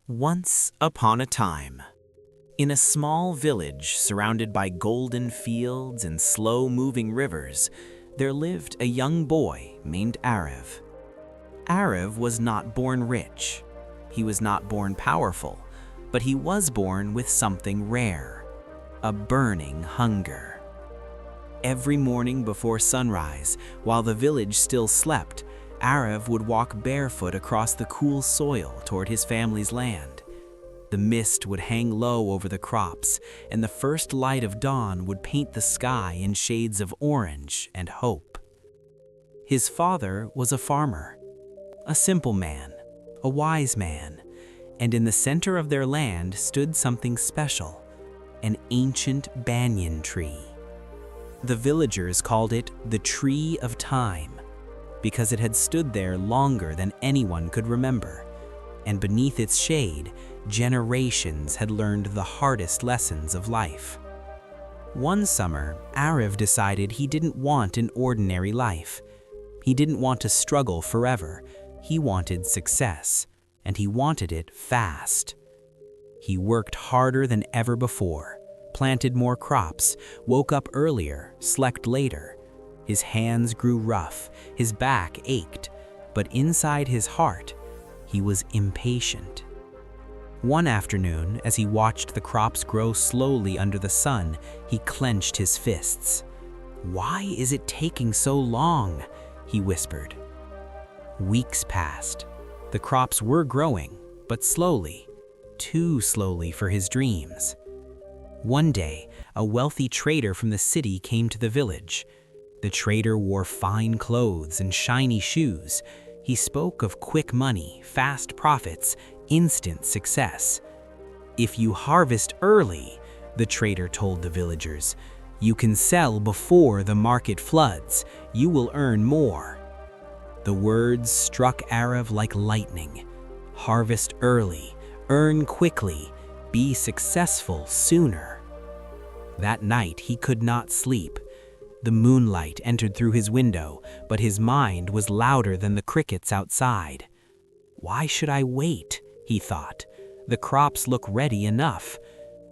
Once upon a time, in a small village surrounded by golden fields and slow-moving rivers, there lived a young boy named Arav. Arav was not born rich. He was not born powerful, but he was born with something rare, a burning hunger. Every morning before sunrise, while the village still slept, Arav would walk barefoot across the cool soil toward his family's land. The mist would hang low over the crops, and the first light of dawn would paint the sky in shades of orange and hope. His father was a farmer, a simple man, a wise man, and in the center of their land stood something special, an ancient banyan tree. The villagers called it the Tree of Time, because it had stood there longer than anyone could remember, and beneath its shade, generations had learned the hardest lessons of life. One summer, Arav decided he didn't want an ordinary life. He didn't want to struggle forever. He wanted success, and he wanted it fast. He worked harder than ever before, planted more crops, woke up earlier, slept later. His hands grew rough, his back ached, but inside his heart, he was impatient. One afternoon, as he watched the crops grow slowly under the sun, he clenched his fists. "Why is it taking so long?" he whispered. Weeks passed. The crops were growing, but slowly, too slowly for his dreams. One day, a wealthy trader from the city came to the village. The trader wore fine clothes and shiny shoes. He spoke of quick money, fast profits, instant success. "If you harvest early," the trader told the villagers, "you can sell before the market floods. You will earn more." The words struck Arav like lightning. Harvest early, earn quickly, be successful sooner. That night he could not sleep. The moonlight entered through his window, but his mind was louder than the crickets outside. "Why should I wait?" he thought. "The crops look ready enough."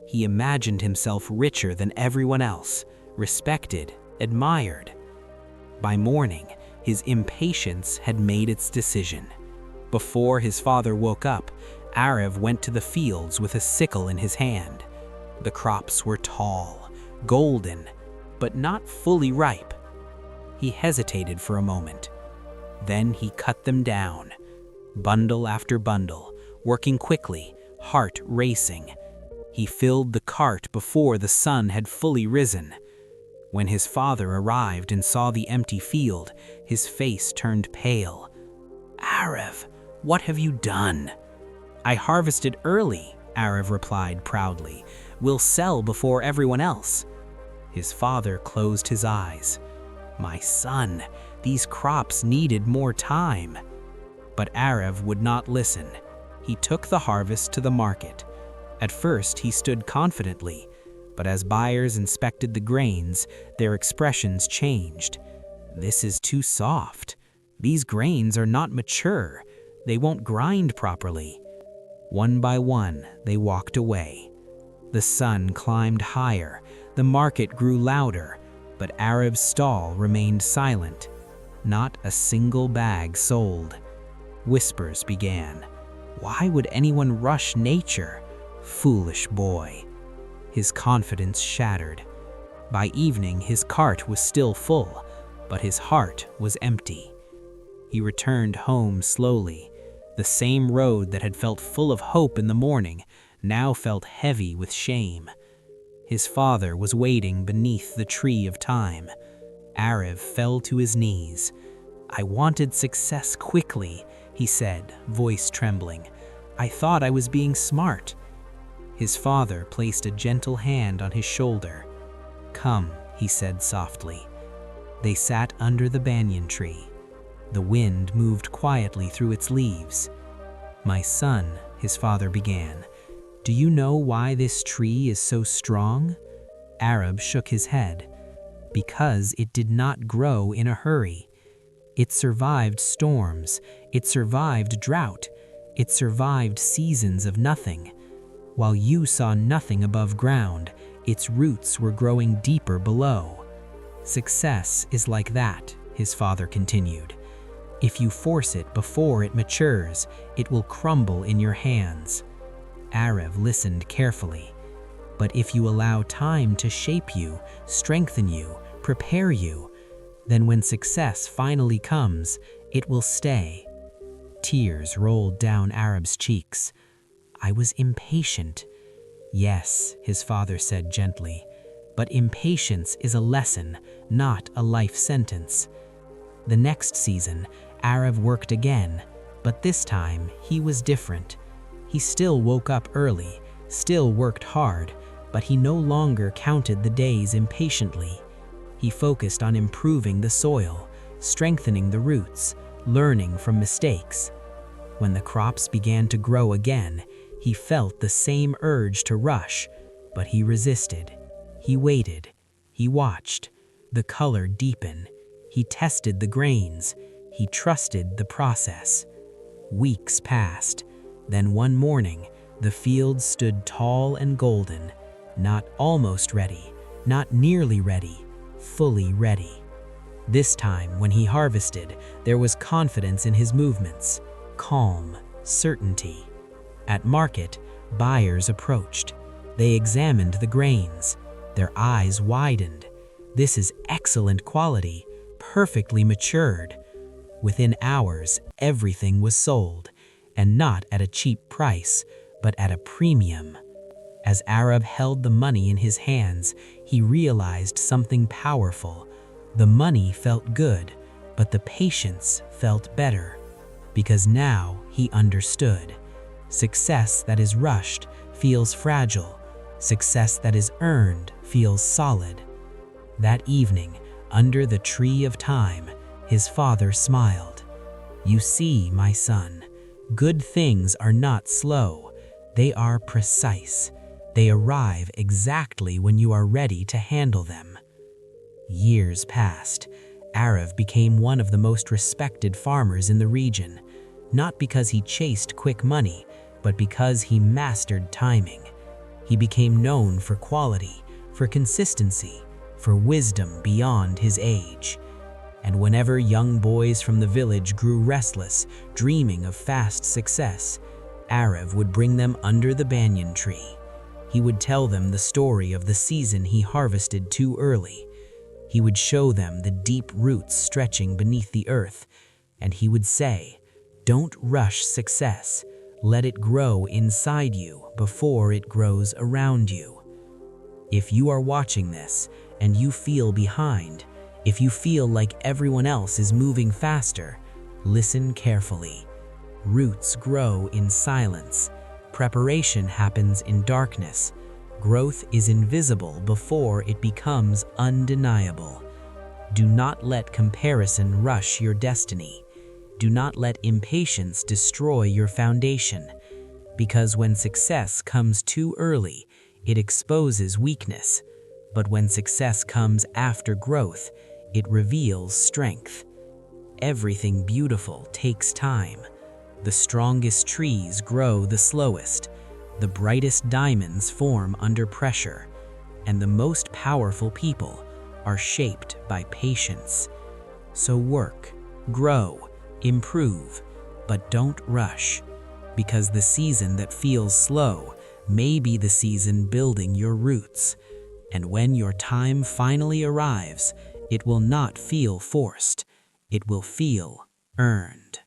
He imagined himself richer than everyone else, respected, admired. By morning, his impatience had made its decision. Before his father woke up, Arav went to the fields with a sickle in his hand. The crops were tall, golden, but not fully ripe. He hesitated for a moment. Then he cut them down, bundle after bundle, working quickly, heart racing. He filled the cart before the sun had fully risen. When his father arrived and saw the empty field, his face turned pale. "Arav, what have you done?" "I harvested early," Arav replied proudly. "We'll sell before everyone else." His father closed his eyes. "My son, these crops needed more time." But Arav would not listen. He took the harvest to the market. At first, he stood confidently, but as buyers inspected the grains, their expressions changed. "This is too soft. These grains are not mature. They won't grind properly." One by one, they walked away. The sun climbed higher, the market grew louder, but Arav's stall remained silent. Not a single bag sold. Whispers began. Why would anyone rush nature? Foolish boy. His confidence shattered. By evening, his cart was still full, but his heart was empty. He returned home slowly. The same road that had felt full of hope in the morning now felt heavy with shame. His father was waiting beneath the Tree of Time. Arav fell to his knees. "I wanted success quickly," he said, voice trembling. "I thought I was being smart." His father placed a gentle hand on his shoulder. "Come," he said softly. They sat under the banyan tree. The wind moved quietly through its leaves. "My son," his father began, "do you know why this tree is so strong?" Arav shook his head. "Because it did not grow in a hurry. It survived storms, it survived drought, It survived seasons of nothing. While you saw nothing above ground, its roots were growing deeper below. Success is like that, his father continued. If you force it before it matures, it will crumble in your hands. Arav listened carefully. But if you allow time to shape you, strengthen you, prepare you, then when success finally comes, it will stay. Tears rolled down Arav's cheeks. I was impatient. Yes, his father said gently, but impatience is a lesson, not a life sentence. The next season, Arav worked again, but this time he was different. He still woke up early, still worked hard, but he no longer counted the days impatiently. He focused on improving the soil, strengthening the roots, learning from mistakes. When the crops began to grow again, he felt the same urge to rush, but he resisted. He waited. He watched. The color deepen. He tested the grains. He trusted the process. Weeks passed. Then one morning, the field stood tall and golden, not almost ready, not nearly ready, fully ready. This time, when he harvested, there was confidence in his movements, calm, certainty. At market, buyers approached. They examined the grains. Their eyes widened. This is excellent quality, perfectly matured. Within hours, everything was sold, and not at a cheap price, but at a premium. As Arav held the money in his hands, he realized something powerful. The money felt good, but the patience felt better, because now he understood. Success that is rushed feels fragile. Success that is earned feels solid. That evening, under the tree of time, his father smiled. You see, my son, good things are not slow. They are precise. They arrive exactly when you are ready to handle them. Years passed. Arav became one of the most respected farmers in the region, not because he chased quick money, but because he mastered timing. He became known for quality, for consistency, for wisdom beyond his age. And whenever young boys from the village grew restless, dreaming of fast success, Arav would bring them under the banyan tree. He would tell them the story of the season he harvested too early. He would show them the deep roots stretching beneath the earth, and he would say, "Don't rush success. Let it grow inside you before it grows around you." If you are watching this and you feel behind, if you feel like everyone else is moving faster, listen carefully. Roots grow in silence. Preparation happens in darkness. Growth is invisible before it becomes undeniable. Do not let comparison rush your destiny. Do not let impatience destroy your foundation, because when success comes too early, it exposes weakness. But when success comes after growth, it reveals strength. Everything beautiful takes time. The strongest trees grow the slowest. The brightest diamonds form under pressure. And the most powerful people are shaped by patience. So work, grow, improve, but don't rush, because the season that feels slow may be the season building your roots. And when your time finally arrives, it will not feel forced. It will feel earned.